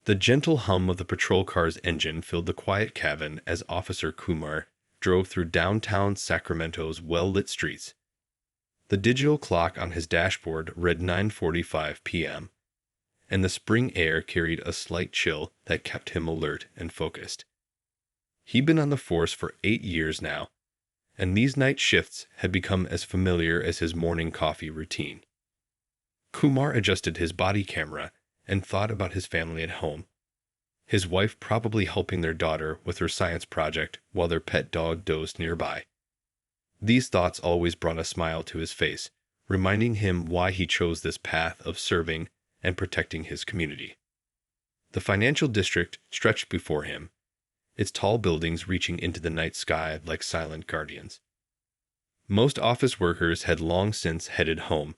The gentle hum of the patrol car's engine filled the quiet cabin as Officer Kumar drove through downtown Sacramento's well-lit streets. The digital clock on his dashboard read 9:45 p.m., and the spring air carried a slight chill that kept him alert and focused. He'd been on the force for 8 years now, and these night shifts had become as familiar as his morning coffee routine. Kumar adjusted his body camera and thought about his family at home, his wife probably helping their daughter with her science project while their pet dog dozed nearby. These thoughts always brought a smile to his face, reminding him why he chose this path of serving and protecting his community. The financial district stretched before him, its tall buildings reaching into the night sky like silent guardians. Most office workers had long since headed home,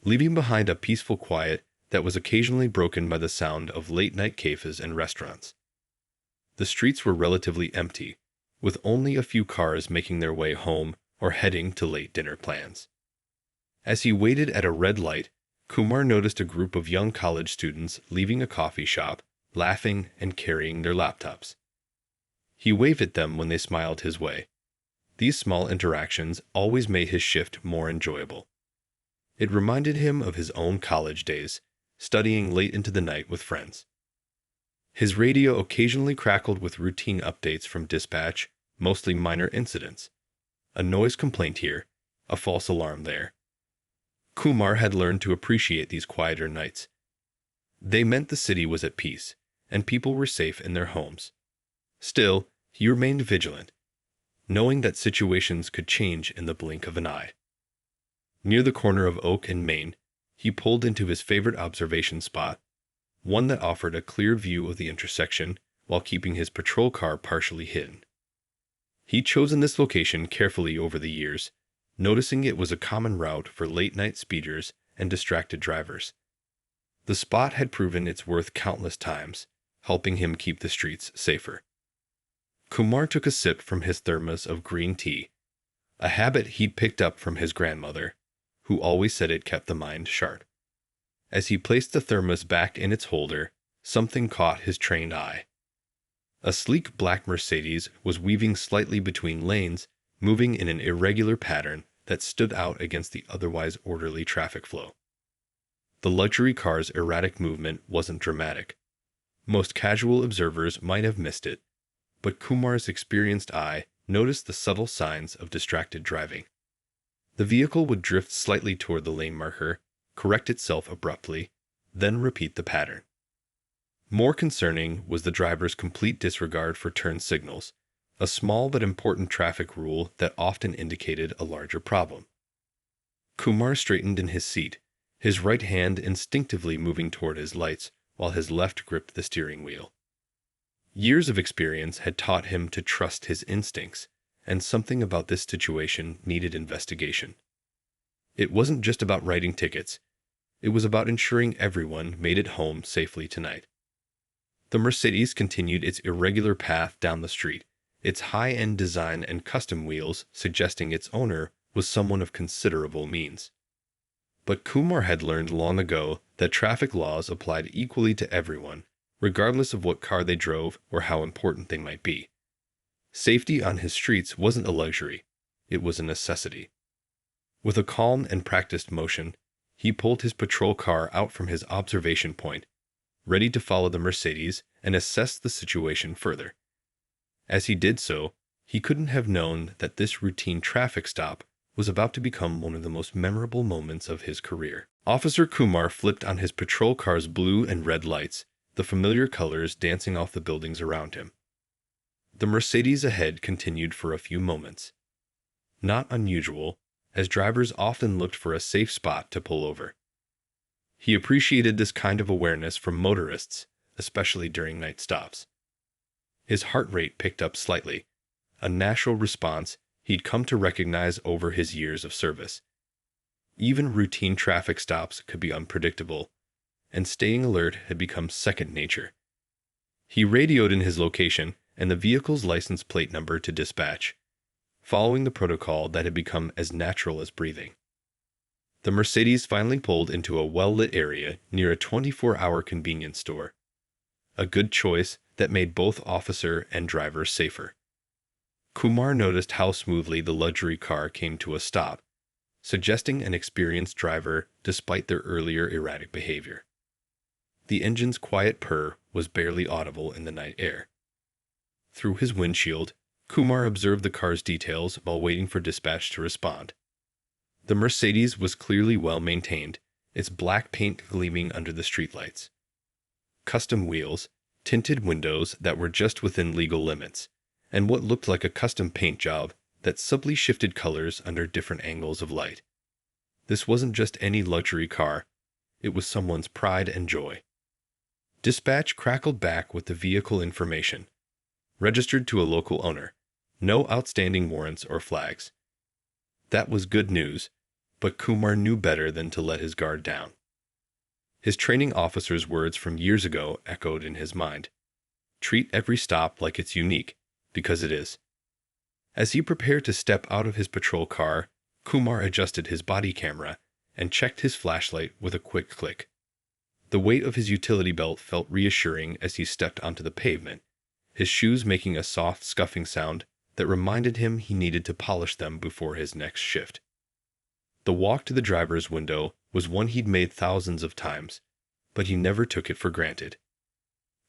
leaving behind a peaceful quiet that was occasionally broken by the sound of late-night cafes and restaurants. The streets were relatively empty, with only a few cars making their way home or heading to late dinner plans. As he waited at a red light, Kumar noticed a group of young college students leaving a coffee shop, laughing and carrying their laptops. He waved at them when they smiled his way. These small interactions always made his shift more enjoyable. It reminded him of his own college days, studying late into the night with friends. His radio occasionally crackled with routine updates from dispatch, mostly minor incidents. A noise complaint here, a false alarm there. Kumar had learned to appreciate these quieter nights. They meant the city was at peace, and people were safe in their homes. Still, he remained vigilant, knowing that situations could change in the blink of an eye. Near the corner of Oak and Main, he pulled into his favorite observation spot, one that offered a clear view of the intersection while keeping his patrol car partially hidden. He'd chosen this location carefully over the years, noticing it was a common route for late-night speeders and distracted drivers. The spot had proven its worth countless times, helping him keep the streets safer. Kumar took a sip from his thermos of green tea, a habit he'd picked up from his grandmother, who always said it kept the mind sharp. As he placed the thermos back in its holder, something caught his trained eye. A sleek black Mercedes was weaving slightly between lanes, moving in an irregular pattern that stood out against the otherwise orderly traffic flow. The luxury car's erratic movement wasn't dramatic. Most casual observers might have missed it, but Kumar's experienced eye noticed the subtle signs of distracted driving. The vehicle would drift slightly toward the lane marker, correct itself abruptly, then repeat the pattern. More concerning was the driver's complete disregard for turn signals, a small but important traffic rule that often indicated a larger problem. Kumar straightened in his seat, his right hand instinctively moving toward his lights while his left gripped the steering wheel. Years of experience had taught him to trust his instincts, and something about this situation needed investigation. It wasn't just about writing tickets. It was about ensuring everyone made it home safely tonight. The Mercedes continued its irregular path down the street, its high-end design and custom wheels suggesting its owner was someone of considerable means. But Kumar had learned long ago that traffic laws applied equally to everyone, regardless of what car they drove or how important they might be. Safety on his streets wasn't a luxury, it was a necessity. With a calm and practiced motion, he pulled his patrol car out from his observation point, ready to follow the Mercedes and assess the situation further. As he did so, he couldn't have known that this routine traffic stop was about to become one of the most memorable moments of his career. Officer Kumar flipped on his patrol car's blue and red lights, the familiar colors dancing off the buildings around him. The Mercedes ahead continued for a few moments. Not unusual, as drivers often looked for a safe spot to pull over. He appreciated this kind of awareness from motorists, especially during night stops. His heart rate picked up slightly, a natural response he'd come to recognize over his years of service. Even routine traffic stops could be unpredictable, and staying alert had become second nature. He radioed in his location and the vehicle's license plate number to dispatch, following the protocol that had become as natural as breathing. The Mercedes finally pulled into a well-lit area near a 24-hour convenience store. a good choice that made both officer and driver safer. Kumar noticed how smoothly the luxury car came to a stop, suggesting an experienced driver despite their earlier erratic behavior. The engine's quiet purr was barely audible in the night air. Through his windshield, Kumar observed the car's details while waiting for dispatch to respond. The Mercedes was clearly well maintained, its black paint gleaming under the streetlights. Custom wheels, tinted windows that were just within legal limits, and what looked like a custom paint job that subtly shifted colors under different angles of light. This wasn't just any luxury car, it was someone's pride and joy. Dispatch crackled back with the vehicle information. Registered to a local owner. No outstanding warrants or flags. That was good news, but Kumar knew better than to let his guard down. His training officer's words from years ago echoed in his mind. Treat every stop like it's unique, because it is. As he prepared to step out of his patrol car, Kumar adjusted his body camera and checked his flashlight with a quick click. The weight of his utility belt felt reassuring as he stepped onto the pavement, his shoes making a soft scuffing sound that reminded him he needed to polish them before his next shift. The walk to the driver's window was one he'd made thousands of times, but he never took it for granted.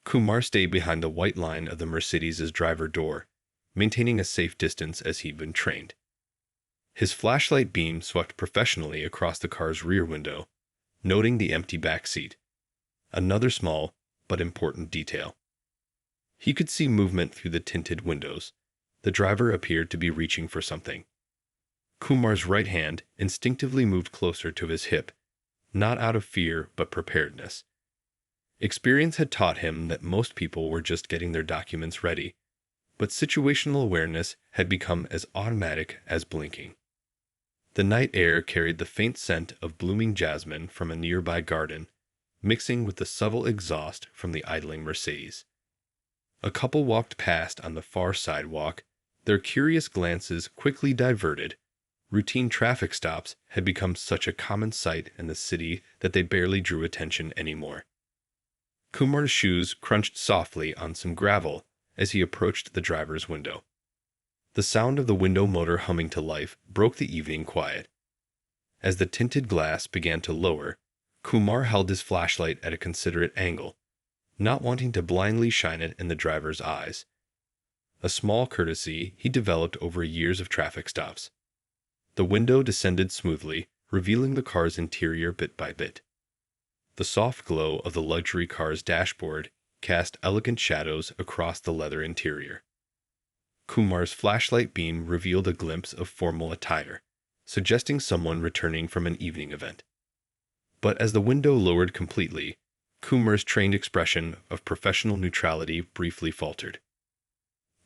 Kumar stayed behind the white line of the Mercedes' driver door, maintaining a safe distance as he'd been trained. His flashlight beam swept professionally across the car's rear window, noting the empty back seat. Another small but important detail. He could see movement through the tinted windows. The driver appeared to be reaching for something. Kumar's right hand instinctively moved closer to his hip, not out of fear but preparedness. Experience had taught him that most people were just getting their documents ready, but situational awareness had become as automatic as blinking. The night air carried the faint scent of blooming jasmine from a nearby garden, mixing with the subtle exhaust from the idling Mercedes. A couple walked past on the far sidewalk, their curious glances quickly diverted. Routine traffic stops had become such a common sight in the city that they barely drew attention anymore. Kumar's shoes crunched softly on some gravel as he approached the driver's window. The sound of the window motor humming to life broke the evening quiet. As the tinted glass began to lower, Kumar held his flashlight at a considerate angle, not wanting to blindly shine it in the driver's eyes. A small courtesy he developed over years of traffic stops. The window descended smoothly, revealing the car's interior bit by bit. The soft glow of the luxury car's dashboard cast elegant shadows across the leather interior. Kumar's flashlight beam revealed a glimpse of formal attire, suggesting someone returning from an evening event. But as the window lowered completely, Kumar's trained expression of professional neutrality briefly faltered.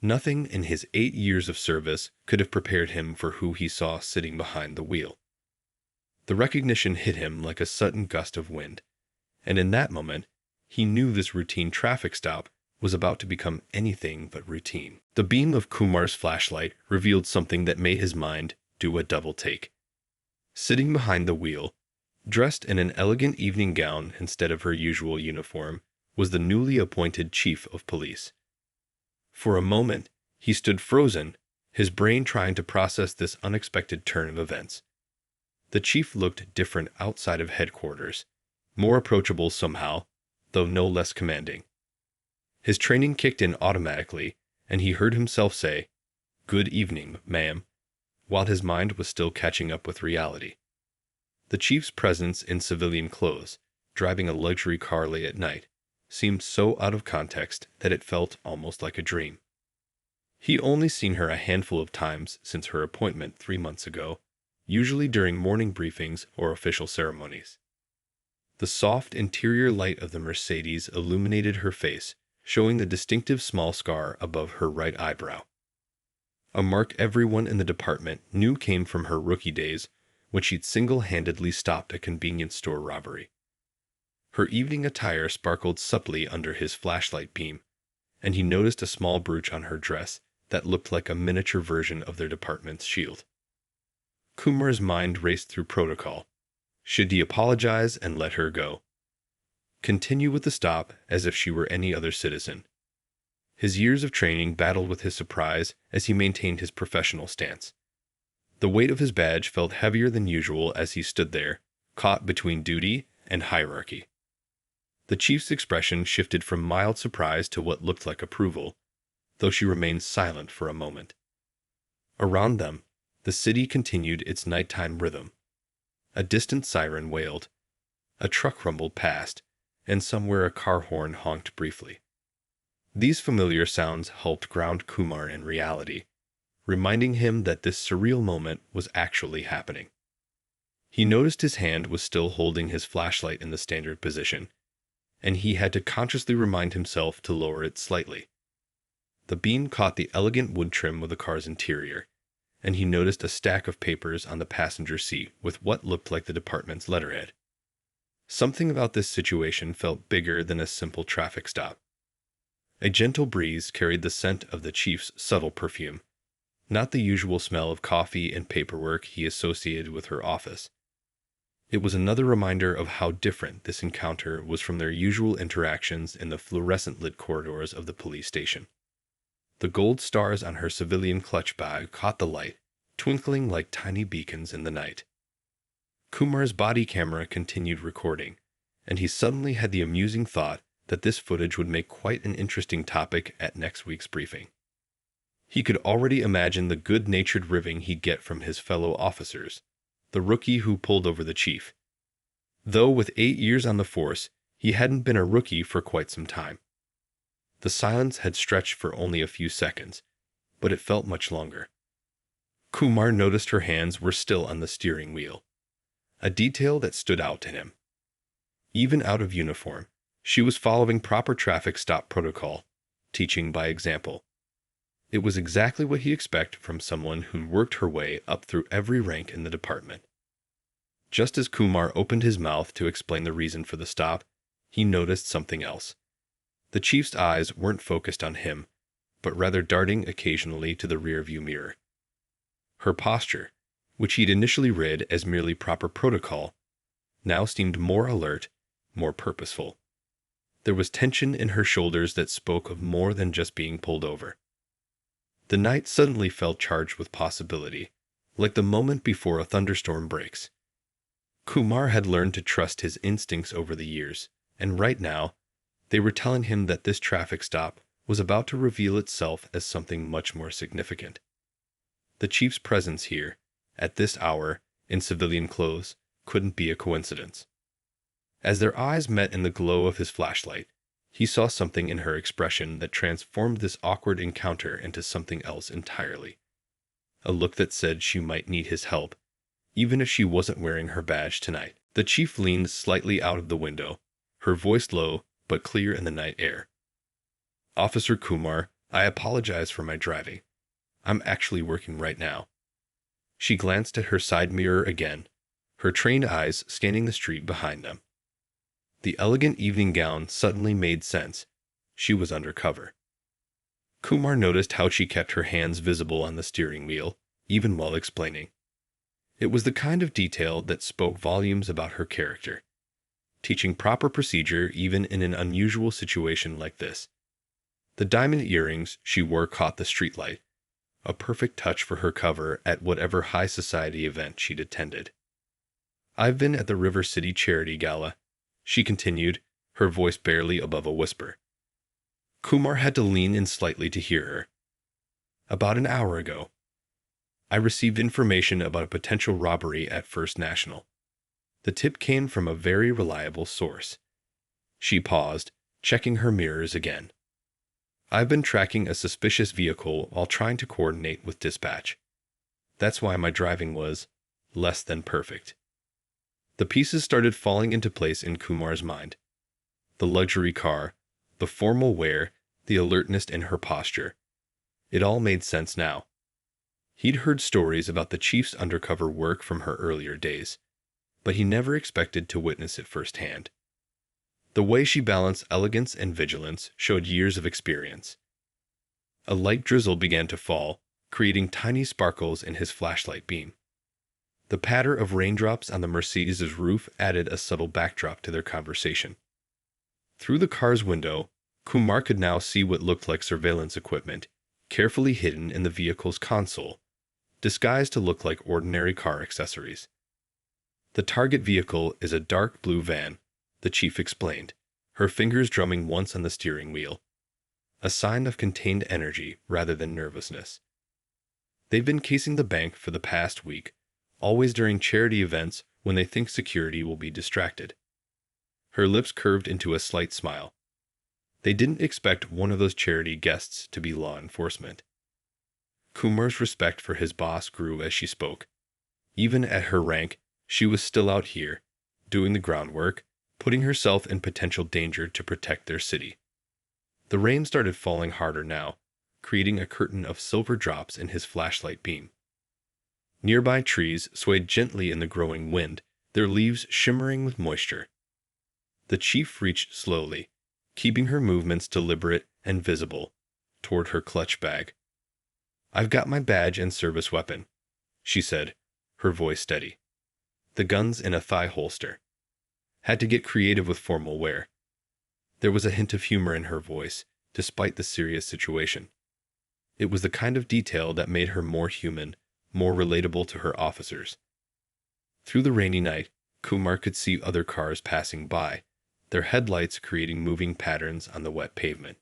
Nothing in his 8 years of service could have prepared him for who he saw sitting behind the wheel. The recognition hit him like a sudden gust of wind, and in that moment, he knew this routine traffic stop was about to become anything but routine. The beam of Kumar's flashlight revealed something that made his mind do a double take. Sitting behind the wheel, dressed in an elegant evening gown instead of her usual uniform, was the newly appointed chief of police. For a moment, he stood frozen, his brain trying to process this unexpected turn of events. The chief looked different outside of headquarters, more approachable somehow, though no less commanding. His training kicked in automatically, and he heard himself say, "Good evening, ma'am," while his mind was still catching up with reality. The chief's presence in civilian clothes, driving a luxury car late at night, seemed so out of context that it felt almost like a dream. He'd only seen her a handful of times since her appointment 3 months ago, usually during morning briefings or official ceremonies. The soft interior light of the Mercedes illuminated her face, showing the distinctive small scar above her right eyebrow. A mark everyone in the department knew came from her rookie days when she'd single-handedly stopped a convenience store robbery. Her evening attire sparkled subtly under his flashlight beam, and he noticed a small brooch on her dress that looked like a miniature version of their department's shield. Kumar's mind raced through protocol. Should he apologize and let her go? continue with the stop as if she were any other citizen. His years of training battled with his surprise as he maintained his professional stance. The weight of his badge felt heavier than usual as he stood there, caught between duty and hierarchy. The chief's expression shifted from mild surprise to what looked like approval, though she remained silent for a moment. Around them, the city continued its nighttime rhythm. A distant siren wailed, a truck rumbled past, and somewhere a car horn honked briefly. These familiar sounds helped ground Kumar in reality, reminding him that this surreal moment was actually happening. He noticed his hand was still holding his flashlight in the standard position, and he had to consciously remind himself to lower it slightly. The beam caught the elegant wood trim of the car's interior, and he noticed a stack of papers on the passenger seat with what looked like the department's letterhead. Something about this situation felt bigger than a simple traffic stop. A gentle breeze carried the scent of the chief's subtle perfume, not the usual smell of coffee and paperwork he associated with her office. It was another reminder of how different this encounter was from their usual interactions in the fluorescent-lit corridors of the police station. The gold stars on her civilian clutch bag caught the light, twinkling like tiny beacons in the night. Kumar's body camera continued recording, and he suddenly had the amusing thought that this footage would make quite an interesting topic at next week's briefing. He could already imagine the good-natured ribbing he'd get from his fellow officers, the rookie who pulled over the chief. Though with 8 years on the force, he hadn't been a rookie for quite some time. The silence had stretched for only a few seconds, but it felt much longer. Kumar noticed her hands were still on the steering wheel, a detail that stood out to him. Even out of uniform, she was following proper traffic stop protocol, teaching by example. It was exactly what he expected from someone who'd worked her way up through every rank in the department. Just as Kumar opened his mouth to explain the reason for the stop, he noticed something else. The chief's eyes weren't focused on him, but rather darting occasionally to the rearview mirror. Her posture, which he'd initially read as merely proper protocol, now seemed more alert, more purposeful. There was tension in her shoulders that spoke of more than just being pulled over. The night suddenly felt charged with possibility, like the moment before a thunderstorm breaks. Kumar had learned to trust his instincts over the years, and right now, they were telling him that this traffic stop was about to reveal itself as something much more significant. The chief's presence here, at this hour, in civilian clothes, couldn't be a coincidence. As their eyes met in the glow of his flashlight, he saw something in her expression that transformed this awkward encounter into something else entirely. A look that said she might need his help, even if she wasn't wearing her badge tonight. The chief leaned slightly out of the window, her voice low but clear in the night air. "Officer Kumar, I apologize for my driving. I'm actually working right now." She glanced at her side mirror again, her trained eyes scanning the street behind them. The elegant evening gown suddenly made sense. She was undercover. Kumar noticed how she kept her hands visible on the steering wheel, even while explaining. It was the kind of detail that spoke volumes about her character, teaching proper procedure even in an unusual situation like this. The diamond earrings she wore caught the streetlight, a perfect touch for her cover at whatever high society event she'd attended. "I've been at the River City Charity Gala," she continued, her voice barely above a whisper. Kumar had to lean in slightly to hear her. "About an hour ago. I received information about a potential robbery at First National. The tip came from a very reliable source." She paused, checking her mirrors again. "I've been tracking a suspicious vehicle while trying to coordinate with dispatch. That's why my driving was less than perfect." The pieces started falling into place in Kumar's mind. The luxury car, the formal wear, the alertness in her posture. It all made sense now. He'd heard stories about the chief's undercover work from her earlier days, but he never expected to witness it firsthand. The way she balanced elegance and vigilance showed years of experience. A light drizzle began to fall, creating tiny sparkles in his flashlight beam. The patter of raindrops on the Mercedes' roof added a subtle backdrop to their conversation. Through the car's window, Kumar could now see what looked like surveillance equipment, carefully hidden in the vehicle's console, disguised to look like ordinary car accessories. The target vehicle is a dark blue van, the chief explained, her fingers drumming once on the steering wheel, a sign of contained energy rather than nervousness. They've been casing the bank for the past week, always during charity events when they think security will be distracted. Her lips curved into a slight smile. They didn't expect one of those charity guests to be law enforcement. Kumar's respect for his boss grew as she spoke. Even at her rank, she was still out here, doing the groundwork, putting herself in potential danger to protect their city. The rain started falling harder now, creating a curtain of silver drops in his flashlight beam. Nearby trees swayed gently in the growing wind, their leaves shimmering with moisture. The chief reached slowly, keeping her movements deliberate and visible, toward her clutch bag. "I've got my badge and service weapon," she said, her voice steady. The gun's in a thigh holster. Had to get creative with formal wear. There was a hint of humor in her voice, despite the serious situation. It was the kind of detail that made her more human, more relatable to her officers. Through the rainy night, Kumar could see other cars passing by, their headlights creating moving patterns on the wet pavement.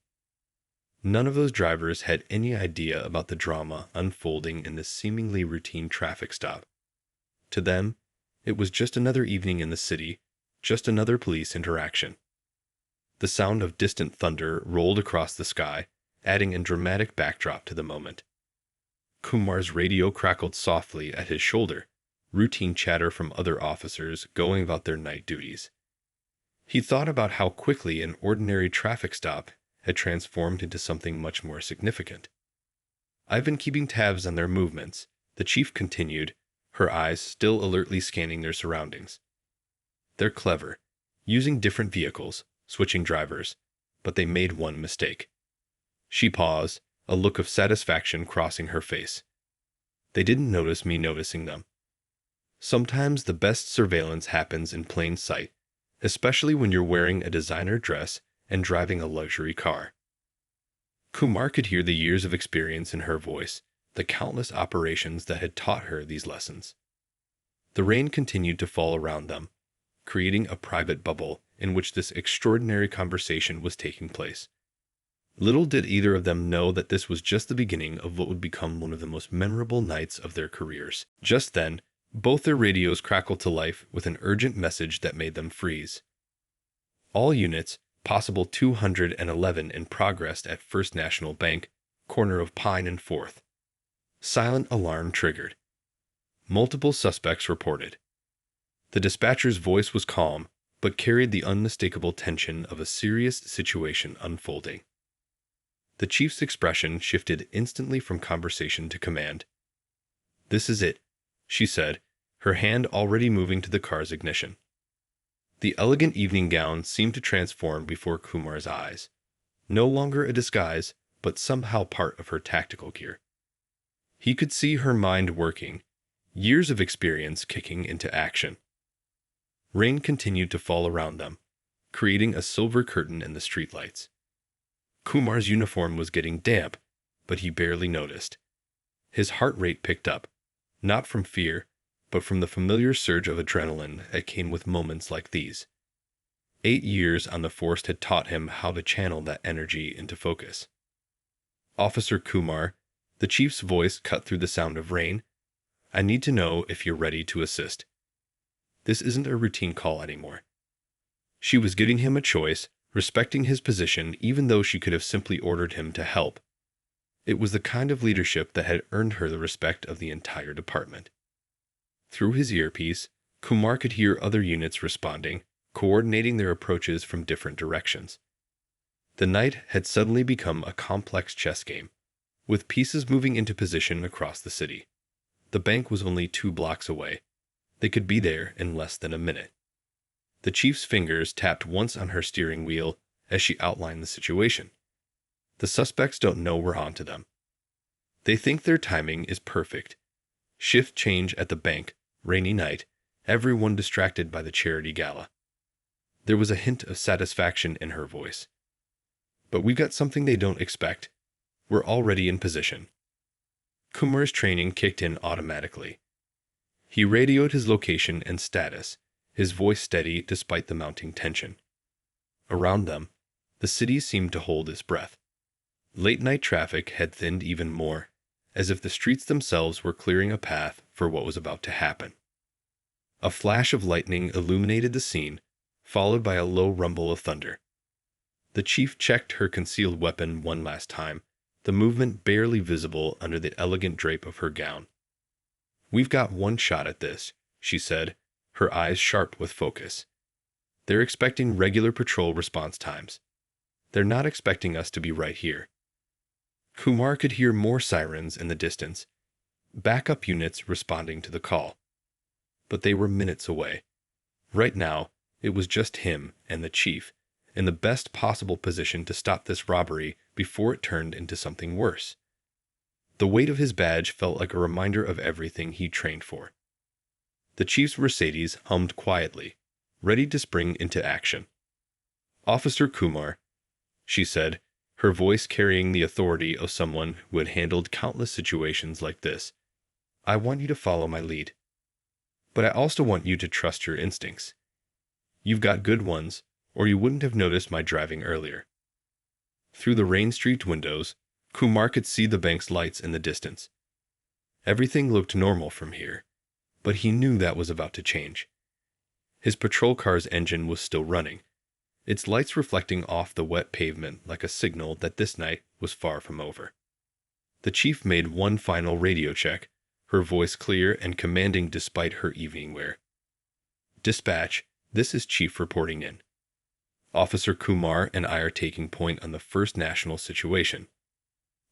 None of those drivers had any idea about the drama unfolding in this seemingly routine traffic stop. To them, it was just another evening in the city, just another police interaction. The sound of distant thunder rolled across the sky, adding a dramatic backdrop to the moment. Kumar's radio crackled softly at his shoulder, routine chatter from other officers going about their night duties. He thought about how quickly an ordinary traffic stop had transformed into something much more significant. "I've been keeping tabs on their movements," the chief continued, her eyes still alertly scanning their surroundings. "They're clever, using different vehicles, switching drivers, but they made one mistake." She paused, a look of satisfaction crossing her face. "They didn't notice me noticing them." Sometimes the best surveillance happens in plain sight, especially when you're wearing a designer dress and driving a luxury car. Kumar could hear the years of experience in her voice, the countless operations that had taught her these lessons. The rain continued to fall around them, creating a private bubble in which this extraordinary conversation was taking place. Little did either of them know that this was just the beginning of what would become one of the most memorable nights of their careers. Just then, both their radios crackled to life with an urgent message that made them freeze. "All units, possible 211 in progress at First National Bank, corner of Pine and 4th. Silent alarm triggered. Multiple suspects reported." The dispatcher's voice was calm, but carried the unmistakable tension of a serious situation unfolding. The chief's expression shifted instantly from conversation to command. "This is it," she said, her hand already moving to the car's ignition. The elegant evening gown seemed to transform before Kumar's eyes. No longer a disguise, but somehow part of her tactical gear. He could see her mind working, years of experience kicking into action. Rain continued to fall around them, creating a silver curtain in the streetlights. Kumar's uniform was getting damp, but he barely noticed. His heart rate picked up, not from fear, but from the familiar surge of adrenaline that came with moments like these. 8 years on the force had taught him how to channel that energy into focus. "Officer Kumar," the chief's voice cut through the sound of rain, "I need to know if you're ready to assist. This isn't a routine call anymore." She was giving him a choice, respecting his position even though she could have simply ordered him to help. It was the kind of leadership that had earned her the respect of the entire department. Through his earpiece, Kumar could hear other units responding, coordinating their approaches from different directions. The night had suddenly become a complex chess game, with pieces moving into position across the city. The bank was only 2 blocks away. They could be there in less than a minute. The chief's fingers tapped once on her steering wheel as she outlined the situation. "The suspects don't know we're onto them. They think their timing is perfect. Shift change at the bank, rainy night, everyone distracted by the charity gala. There was a hint of satisfaction in her voice. But we've got something they don't expect. We're already in position. Kumar's training kicked in automatically. He radioed his location and status, his voice steady despite the mounting tension. Around them, the city seemed to hold its breath. Late-night traffic had thinned even more, as if the streets themselves were clearing a path for what was about to happen. A flash of lightning illuminated the scene, followed by a low rumble of thunder. The chief checked her concealed weapon one last time, the movement barely visible under the elegant drape of her gown. "We've got one shot at this," she said, her eyes sharp with focus. "They're expecting regular patrol response times. They're not expecting us to be right here." Kumar could hear more sirens in the distance, backup units responding to the call. But they were minutes away. Right now, it was just him and the chief, in the best possible position to stop this robbery before it turned into something worse. The weight of his badge felt like a reminder of everything he trained for. The chief's Mercedes hummed quietly, ready to spring into action. "Officer Kumar," she said, her voice carrying the authority of someone who had handled countless situations like this. "I want you to follow my lead. But I also want you to trust your instincts. You've got good ones, or you wouldn't have noticed my driving earlier." Through the rain-streaked windows, Kumar could see the bank's lights in the distance. Everything looked normal from here, but he knew that was about to change. His patrol car's engine was still running, its lights reflecting off the wet pavement like a signal that this night was far from over. The chief made one final radio check, her voice clear and commanding despite her evening wear. "Dispatch, this is Chief reporting in. Officer Kumar and I are taking point on the First National situation.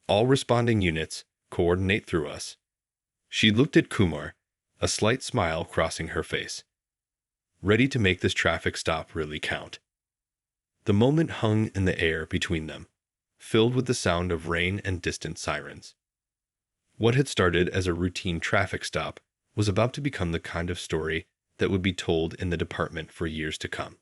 All responding units, coordinate through us." She looked at Kumar, a slight smile crossing her face. "Ready to make this traffic stop really count." The moment hung in the air between them, filled with the sound of rain and distant sirens. What had started as a routine traffic stop was about to become the kind of story that would be told in the department for years to come.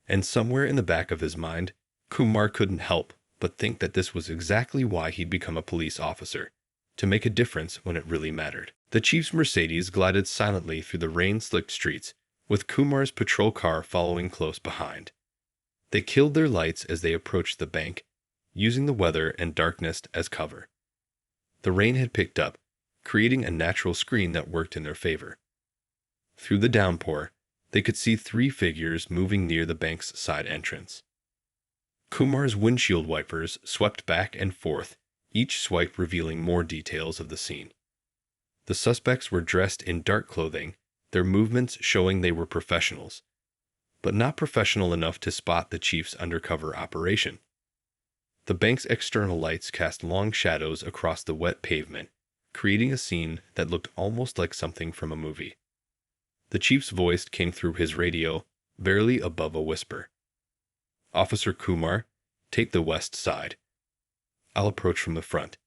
And somewhere in the back of his mind, Kumar couldn't help but think that this was exactly why he'd become a police officer, to make a difference when it really mattered. The chief's Mercedes glided silently through the rain-slicked streets, with Kumar's patrol car following close behind. They killed their lights as they approached the bank, using the weather and darkness as cover. The rain had picked up, creating a natural screen that worked in their favor. Through the downpour, they could see three figures moving near the bank's side entrance. Kumar's windshield wipers swept back and forth, each swipe revealing more details of the scene. The suspects were dressed in dark clothing, their movements showing they were professionals, but not professional enough to spot the chief's undercover operation. The bank's external lights cast long shadows across the wet pavement, creating a scene that looked almost like something from a movie. The chief's voice came through his radio, barely above a whisper. "Officer Kumar, take the west side. I'll approach from the front.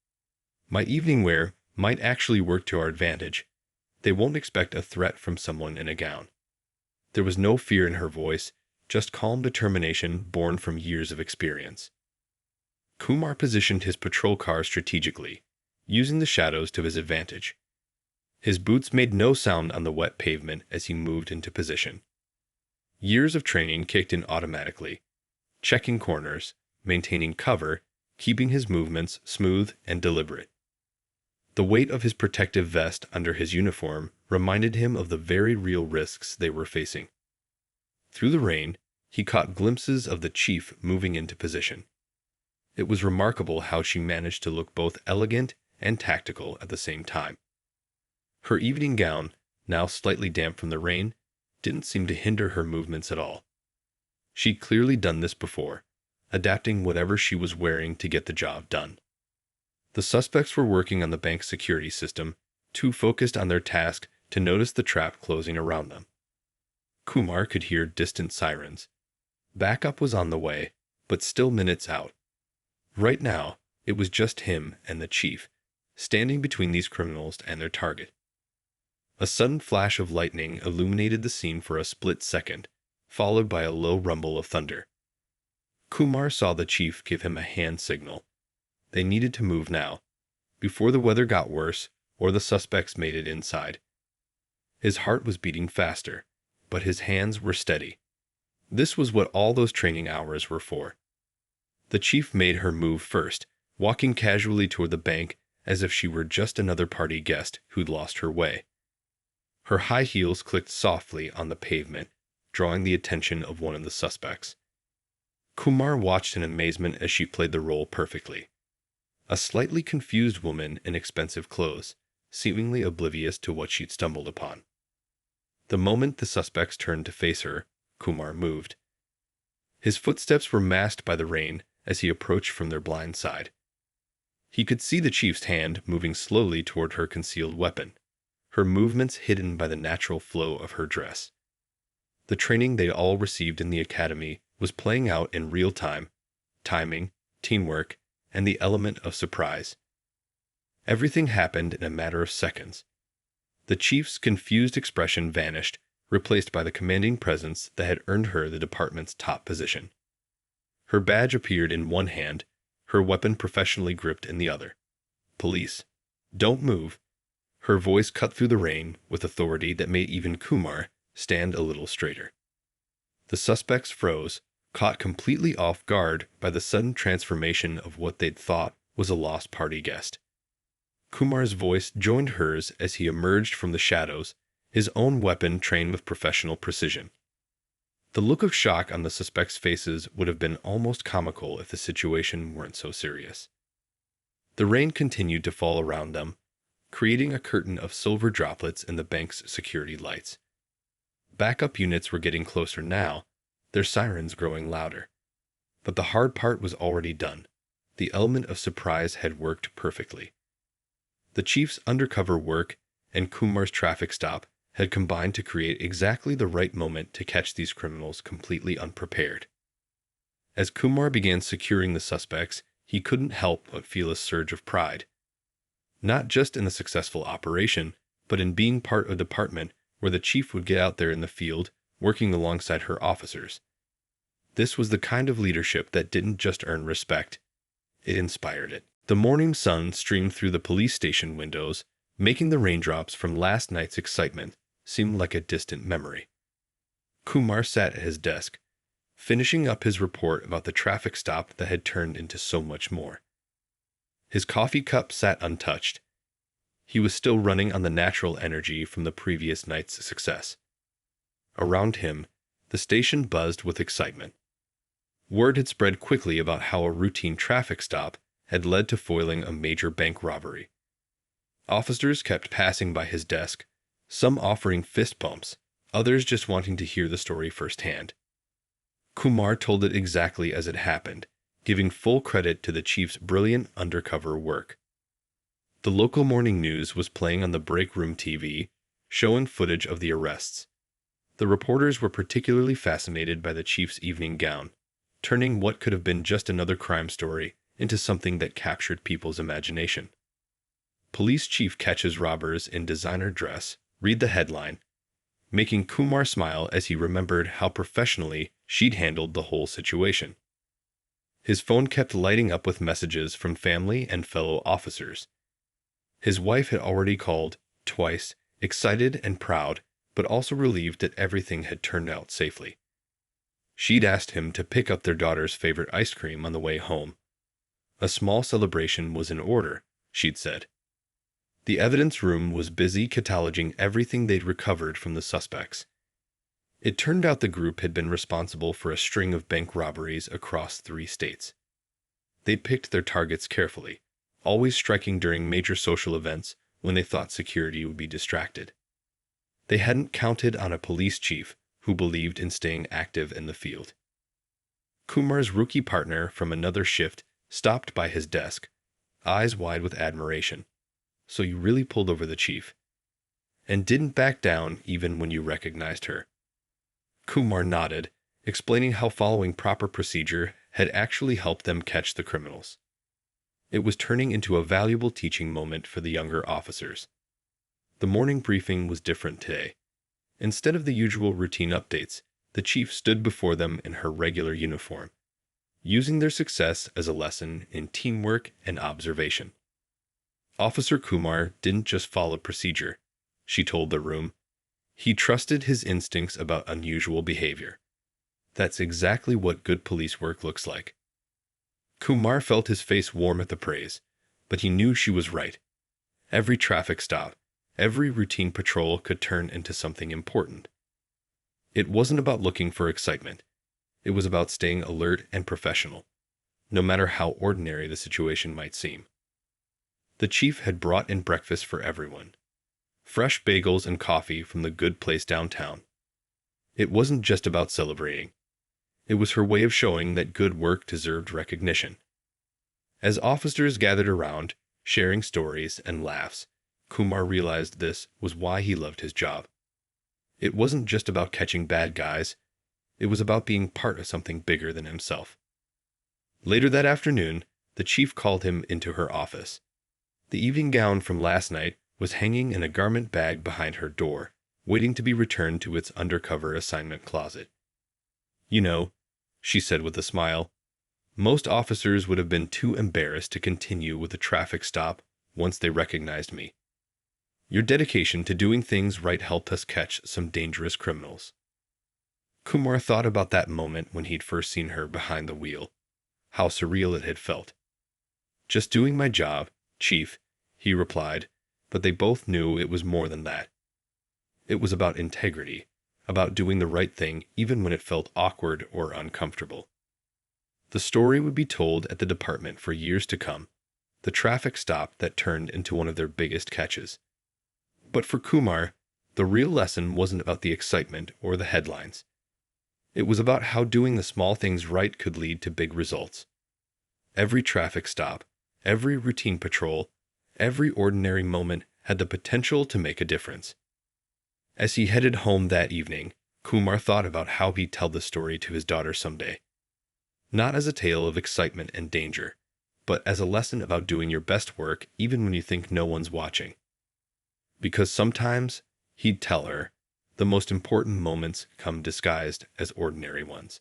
My evening wear might actually work to our advantage. They won't expect a threat from someone in a gown." There was no fear in her voice, just calm determination born from years of experience. Kumar positioned his patrol car strategically, using the shadows to his advantage. His boots made no sound on the wet pavement as he moved into position. Years of training kicked in automatically, checking corners, maintaining cover, keeping his movements smooth and deliberate. The weight of his protective vest under his uniform reminded him of the very real risks they were facing. Through the rain, he caught glimpses of the chief moving into position. It was remarkable how she managed to look both elegant and tactical at the same time. Her evening gown, now slightly damp from the rain, didn't seem to hinder her movements at all. She'd clearly done this before, adapting whatever she was wearing to get the job done. The suspects were working on the bank's security system, too focused on their task to notice the trap closing around them. Kumar could hear distant sirens. Backup was on the way, but still minutes out. Right now, it was just him and the chief, standing between these criminals and their target. A sudden flash of lightning illuminated the scene for a split second, followed by a low rumble of thunder. Kumar saw the chief give him a hand signal. They needed to move now, before the weather got worse or the suspects made it inside. His heart was beating faster, but his hands were steady. This was what all those training hours were for. The chief made her move first, walking casually toward the bank as if she were just another party guest who'd lost her way. Her high heels clicked softly on the pavement, drawing the attention of one of the suspects. Kumar watched in amazement as she played the role perfectly. A slightly confused woman in expensive clothes, seemingly oblivious to what she'd stumbled upon. The moment the suspects turned to face her, Kumar moved. His footsteps were masked by the rain as he approached from their blind side. He could see the chief's hand moving slowly toward her concealed weapon, her movements hidden by the natural flow of her dress. The training they all received in the academy was playing out in real time, timing, teamwork, and the element of surprise. Everything happened in a matter of seconds. The chief's confused expression vanished, replaced by the commanding presence that had earned her the department's top position. Her badge appeared in one hand, her weapon professionally gripped in the other. "Police. Don't move." Her voice cut through the rain with authority that made even Kumar stand a little straighter. The suspects froze, caught completely off guard by the sudden transformation of what they'd thought was a lost party guest. Kumar's voice joined hers as he emerged from the shadows, his own weapon trained with professional precision. The look of shock on the suspects' faces would have been almost comical if the situation weren't so serious. The rain continued to fall around them, creating a curtain of silver droplets in the bank's security lights. Backup units were getting closer now, their sirens growing louder. But the hard part was already done. The element of surprise had worked perfectly. The chief's undercover work and Kumar's traffic stop had combined to create exactly the right moment to catch these criminals completely unprepared. As Kumar began securing the suspects, he couldn't help but feel a surge of pride. Not just in the successful operation, but in being part of a department where the chief would get out there in the field, working alongside her officers. This was the kind of leadership that didn't just earn respect, it inspired it. The morning sun streamed through the police station windows, making the raindrops from last night's excitement seem like a distant memory. Kumar sat at his desk, finishing up his report about the traffic stop that had turned into so much more. His coffee cup sat untouched. He was still running on the natural energy from the previous night's success. Around him, the station buzzed with excitement. Word had spread quickly about how a routine traffic stop had led to foiling a major bank robbery. Officers kept passing by his desk, some offering fist bumps, others just wanting to hear the story firsthand. Kumar told it exactly as it happened, giving full credit to the chief's brilliant undercover work. The local morning news was playing on the break room TV, showing footage of the arrests. The reporters were particularly fascinated by the chief's evening gown, turning what could have been just another crime story into something that captured people's imagination. "Police chief catches robbers in designer dress," read the headline, making Kumar smile as he remembered how professionally she'd handled the whole situation. His phone kept lighting up with messages from family and fellow officers. His wife had already called, twice, excited and proud, but also relieved that everything had turned out safely. She'd asked him to pick up their daughter's favorite ice cream on the way home. A small celebration was in order, she'd said. The evidence room was busy cataloging everything they'd recovered from the suspects. It turned out the group had been responsible for a string of bank robberies across 3 states. They'd picked their targets carefully, always striking during major social events when they thought security would be distracted. They hadn't counted on a police chief who believed in staying active in the field. Kumar's rookie partner from another shift stopped by his desk, eyes wide with admiration. "So you really pulled over the chief, and didn't back down even when you recognized her." Kumar nodded, explaining how following proper procedure had actually helped them catch the criminals. It was turning into a valuable teaching moment for the younger officers. The morning briefing was different today. Instead of the usual routine updates, the chief stood before them in her regular uniform, using their success as a lesson in teamwork and observation. Officer Kumar didn't just follow procedure, she told the room. He trusted his instincts about unusual behavior. That's exactly what good police work looks like. Kumar felt his face warm at the praise, but he knew she was right. Every traffic stop, every routine patrol could turn into something important. It wasn't about looking for excitement. It was about staying alert and professional, no matter how ordinary the situation might seem. The chief had brought in breakfast for everyone. Fresh bagels and coffee from the good place downtown. It wasn't just about celebrating. It was her way of showing that good work deserved recognition. As officers gathered around, sharing stories and laughs, Kumar realized this was why he loved his job. It wasn't just about catching bad guys. It was about being part of something bigger than himself. Later that afternoon, the chief called him into her office. The evening gown from last night was hanging in a garment bag behind her door, waiting to be returned to its undercover assignment closet. You know, she said with a smile, most officers would have been too embarrassed to continue with a traffic stop once they recognized me. Your dedication to doing things right helped us catch some dangerous criminals. Kumar thought about that moment when he'd first seen her behind the wheel, how surreal it had felt. Just doing my job, Chief, he replied, but they both knew it was more than that. It was about integrity, about doing the right thing even when it felt awkward or uncomfortable. The story would be told at the department for years to come, the traffic stop that turned into one of their biggest catches. But for Kumar, the real lesson wasn't about the excitement or the headlines. It was about how doing the small things right could lead to big results. Every traffic stop, every routine patrol, every ordinary moment had the potential to make a difference. As he headed home that evening, Kumar thought about how he'd tell the story to his daughter someday. Not as a tale of excitement and danger, but as a lesson about doing your best work even when you think no one's watching. Because sometimes, he'd tell her, the most important moments come disguised as ordinary ones.